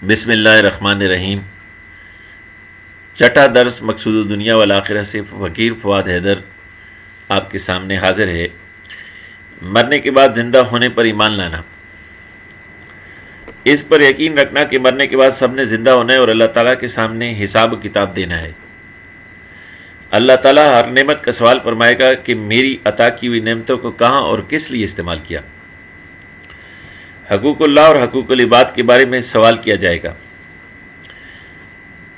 بسم اللہ الرحمن الرحیم۔ چھٹا درس مقصود دنیا والآخرہ سے فقیر فواد حیدر آپ کے سامنے حاضر ہے۔ مرنے کے بعد زندہ ہونے پر ایمان لانا، اس پر یقین رکھنا کہ مرنے کے بعد سب نے زندہ ہونا ہے اور اللہ تعالیٰ کے سامنے حساب و کتاب دینا ہے۔ اللہ تعالیٰ ہر نعمت کا سوال فرمائے گا کہ میری عطا کی ہوئی نعمتوں کو کہاں اور کس لیے استعمال کیا۔ حقوق اللہ اور حقوق العباد کے بارے میں سوال کیا جائے گا۔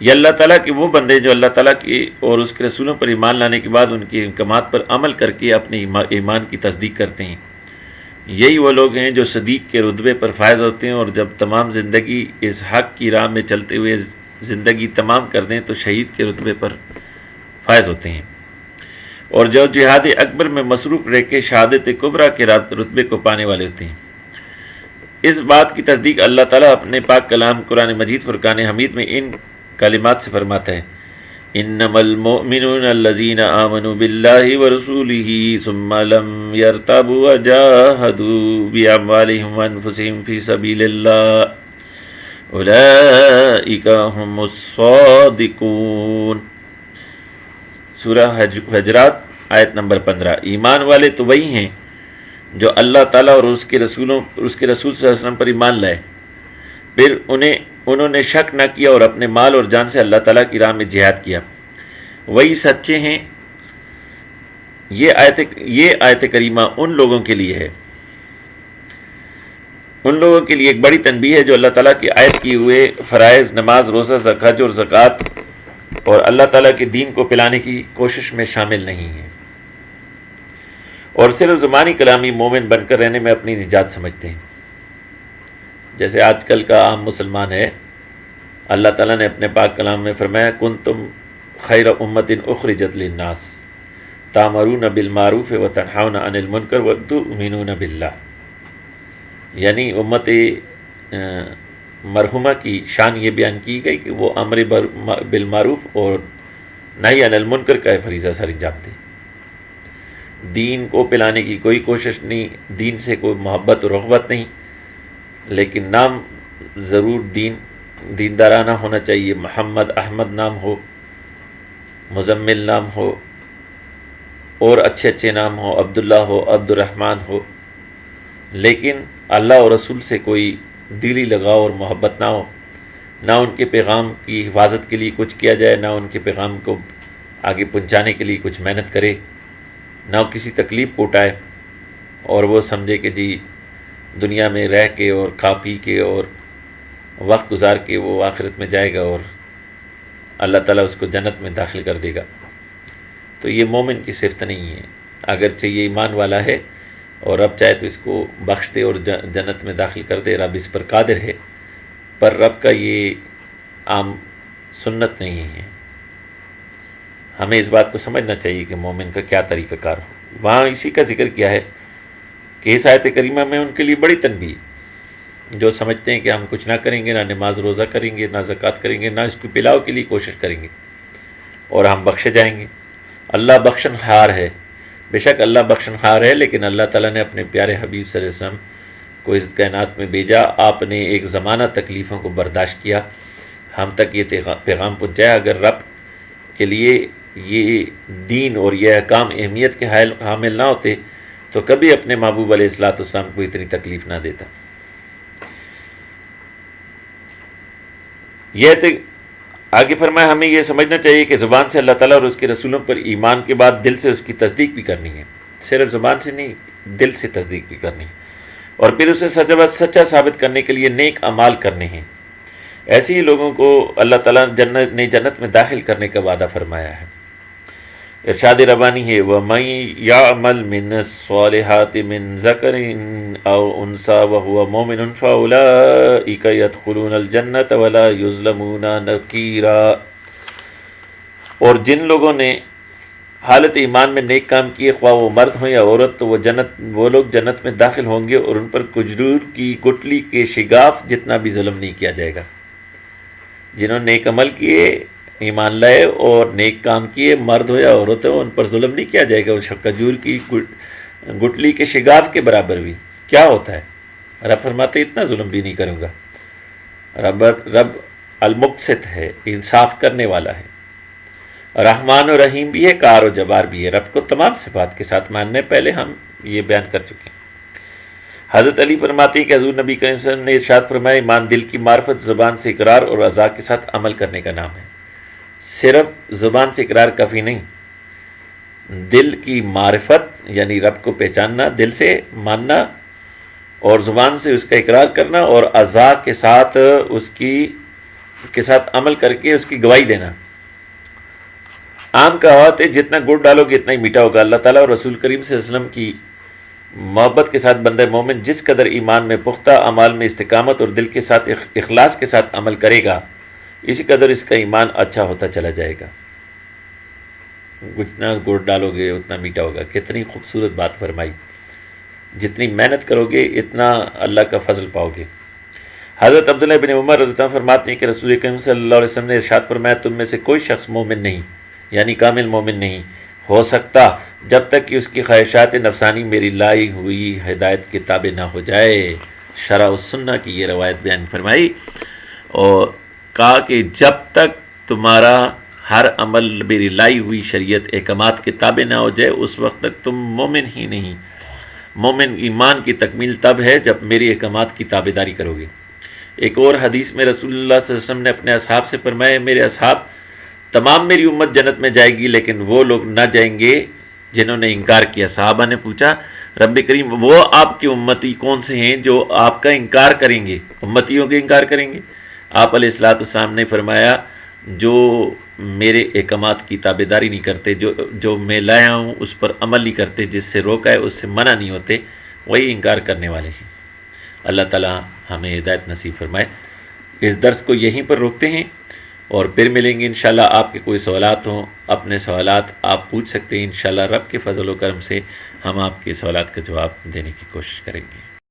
یہ اللہ تعالیٰ کے وہ بندے جو اللہ تعالیٰ کی اور اس کے رسولوں پر ایمان لانے کے بعد ان کے احکامات پر عمل کر کے اپنے ایمان کی تصدیق کرتے ہیں، یہی وہ لوگ ہیں جو صدیق کے رتبے پر فائز ہوتے ہیں، اور جب تمام زندگی اس حق کی راہ میں چلتے ہوئے زندگی تمام کر دیں تو شہید کے رتبے پر فائز ہوتے ہیں، اور جو جہاد اکبر میں مصروف رہ کے شہادت کبریٰ کے رتبے کو پانے والے ہوتے ہیں۔ اس بات کی تصدیق اللہ تعالیٰ اپنے پاک کلام قرآن مجید فرقان حمید میں ان کلمات سے فرماتا ہے: انما المؤمنون الذین آمنوا باللہ ورسولہ ثم لم یرتابوا وجاہدوا باموالہم وانفسہم فی سبیل اللہ اولئک ھم الصادقون۔ سورہ حجرات آیت نمبر 15۔ ایمان والے تو وہی ہیں جو اللہ تعالیٰ اور اس کے رسول صلی اللہ علیہ وسلم پر ایمان لائے، پھر انہوں نے شک نہ کیا اور اپنے مال اور جان سے اللہ تعالیٰ کی راہ میں جہاد کیا، وہی سچے ہیں۔ یہ آیت کریمہ ان لوگوں کے لیے ہے، ان لوگوں کے لیے ایک بڑی تنبیہ ہے جو اللہ تعالیٰ کی عائد کیے ہوئے فرائض نماز، روزہ، حج اور زکوٰۃ اور اللہ تعالیٰ کے دین کو پلانے کی کوشش میں شامل نہیں ہیں، اور صرف زبانی کلامی مومن بن کر رہنے میں اپنی نجات سمجھتے ہیں۔ جیسے آج کل کا عام مسلمان ہے، اللہ تعالیٰ نے اپنے پاک کلام میں فرمایا: کنتم خیر امت اخرجت للناس تأمرون بالمعروف وتنہون عن المنکر وتؤمنون باللہ۔ یعنی امت مرحومہ کی شان یہ بیان کی گئی کہ وہ امر بالمعروف اور نہی عن المنکر کا فریضہ سر انجام دے۔ دین کو پلانے کی کوئی کوشش نہیں، دین سے کوئی محبت و رغبت نہیں، لیکن نام ضرور دیندارانہ ہونا چاہیے۔ محمد احمد نام ہو، مزمل نام ہو، اور اچھے اچھے نام ہو، عبداللہ ہو، عبد الرحمن ہو، لیکن اللہ اور رسول سے کوئی دلی لگاؤ اور محبت نہ ہو، نہ ان کے پیغام کی حفاظت کے لیے کچھ کیا جائے، نہ ان کے پیغام کو آگے پہنچانے کے لیے کچھ محنت کرے، نہ کسی تکلیف کو اٹھائے، اور وہ سمجھے کہ جی دنیا میں رہ کے اور کھا پی کے اور وقت گزار کے وہ آخرت میں جائے گا اور اللہ تعالیٰ اس کو جنت میں داخل کر دے گا۔ تو یہ مومن کی صفت نہیں ہے، اگرچہ یہ ایمان والا ہے اور رب چاہے تو اس کو بخش دے اور جنت میں داخل کر دے، رب اس پر قادر ہے، پر رب کا یہ عام سنت نہیں ہے۔ ہمیں اس بات کو سمجھنا چاہیے کہ مومن کا کیا طریقہ کار ہو۔ وہاں اسی کا ذکر کیا ہے کہ اس آیت کریمہ میں ان کے لیے بڑی تنبیہ، جو سمجھتے ہیں کہ ہم کچھ نہ کریں گے، نہ نماز روزہ کریں گے، نہ زکوٰۃ کریں گے، نہ اس کو پلاؤ کے لیے کوشش کریں گے، اور ہم بخشے جائیں گے۔ اللہ بخشن ہار ہے، بے شک اللہ بخشن ہار ہے، لیکن اللہ تعالیٰ نے اپنے پیارے حبیب صلی اللہ علیہ وسلم کو اس کائنات میں بھیجا، آپ نے ایک زمانہ تکلیفوں کو برداشت کیا، ہم تک یہ پیغام پہنچایا۔ اگر رب کے لیے یہ دین اور یہ احکام اہمیت کے حامل نہ ہوتے تو کبھی اپنے محبوب علیہ الصلوۃ والسلام کو اتنی تکلیف نہ دیتا۔ یہ آگے فرمایا ہمیں یہ سمجھنا چاہیے کہ زبان سے اللہ تعالیٰ اور اس کے رسولوں پر ایمان کے بعد دل سے اس کی تصدیق بھی کرنی ہے، صرف زبان سے نہیں، دل سے تصدیق بھی کرنی ہے، اور پھر اسے سچا ثابت کرنے کے لیے نیک اعمال کرنے ہیں۔ ایسے ہی لوگوں کو اللہ تعالیٰ نے جنت میں داخل کرنے کا وعدہ فرمایا ہے۔ ارشاد ربانی ہے: وَمَن يَعْمَلْ مِنَ الصَّالِحَاتِ مِن ذَكَرٍ أَوْ أُنثَىٰ وَهُوَ مُؤْمِنٌ فَأُولَٰئِكَ يَدْخُلُونَ الْجَنَّةَ وَلَا يُظْلَمُونَ نَقِيرًا۔ اور جن لوگوں نے حالت ایمان میں نیک کام کیے، خواہ وہ مرد ہوں یا عورت، تو وہ لوگ جنت میں داخل ہوں گے، اور ان پر کھجور کی گٹلی کے شگاف جتنا بھی ظلم نہیں کیا جائے گا۔ جنہوں نے نیک عمل کیے، ایمان لائے اور نیک کام کیے، مرد ہو یا عورت ہو، ان پر ظلم نہیں کیا جائے گا۔ اور کھجور کی گٹلی کے شگاف کے برابر بھی کیا ہوتا ہے؟ رب فرماتے اتنا ظلم بھی نہیں کروں گا۔ رب المقسط ہے، انصاف کرنے والا ہے، رحمان و رحیم بھی ہے، کار و جبار بھی ہے۔ رب کو تمام صفات کے ساتھ ماننا ہے، پہلے ہم یہ بیان کر چکے ہیں۔ حضرت علی فرماتے ہیں کہ حضور نبی کریم صلی اللہ علیہ وسلم نے ارشاد فرمایا، ایمان دل کی معرفت، زبان سے اقرار اور اعضاء کے ساتھ عمل کرنے کا نام ہے۔ صرف زبان سے اقرار کافی نہیں، دل کی معرفت یعنی رب کو پہچاننا، دل سے ماننا اور زبان سے اس کا اقرار کرنا، اور اعضاء کے ساتھ عمل کر کے اس کی گواہی دینا۔ عام کہاوت ہے، جتنا گڑ ڈالو گے اتنا ہی میٹھا ہوگا۔ اللہ تعالیٰ اور رسول کریم صلی اللہ علیہ وسلم کی محبت کے ساتھ بندہ مومن جس قدر ایمان میں پختہ، اعمال میں استقامت اور دل کے ساتھ اخلاص کے ساتھ عمل کرے گا، اسی قدر اس کا ایمان اچھا ہوتا چلا جائے گا۔ جتنا گڑ ڈالو گے اتنا میٹھا ہوگا، کتنی خوبصورت بات فرمائی۔ جتنی محنت کرو گے اتنا اللہ کا فضل پاؤ گے۔ حضرت عبداللہ بن عمر رضی اللہ عنہ فرماتے ہیں کہ رسول کریم صلی اللہ علیہ وسلم نے ارشاد فرمایا، تم میں سے کوئی شخص مومن نہیں یعنی کامل مومن نہیں ہو سکتا جب تک کہ اس کی خواہشات نفسانی میری لائی ہوئی ہدایت کے تابع نہ ہو جائے۔ شرح السنہ کی یہ روایت بیان فرمائی اور کہا کہ جب تک تمہارا ہر عمل میری لائی ہوئی شریعت احکامات کے تابع نہ ہو جائے، اس وقت تک تم مومن ہی نہیں۔ مومن ایمان کی تکمیل تب ہے جب میری احکامات کی تابع داری کرو گے۔ ایک اور حدیث میں رسول اللہ صلی اللہ علیہ وسلم نے اپنے اصحاب سے فرمایا، میرے اصحاب تمام میری امت جنت میں جائے گی، لیکن وہ لوگ نہ جائیں گے جنہوں نے انکار کیا۔ صحابہ نے پوچھا، رب کریم وہ آپ کے امتی کون سے ہیں جو آپ کا انکار کریں گے، امتیوں کے انکار کریں گے؟ آپ علیہ الصلوۃ والسلام نے فرمایا، جو میرے احکامات کی تابع داری نہیں کرتے، جو میں لایا ہوں اس پر عمل نہیں کرتے، جس سے روکا ہے اس سے منع نہیں ہوتے، وہی انکار کرنے والے ہیں۔ اللہ تعالیٰ ہمیں ہدایت نصیب فرمائے۔ اس درس کو یہیں پر روکتے ہیں اور پھر ملیں گے انشاءاللہ۔ آپ کے کوئی سوالات ہوں، اپنے سوالات آپ پوچھ سکتے ہیں، انشاءاللہ رب کے فضل و کرم سے ہم آپ کے سوالات کا جواب دینے کی کوشش کریں گے۔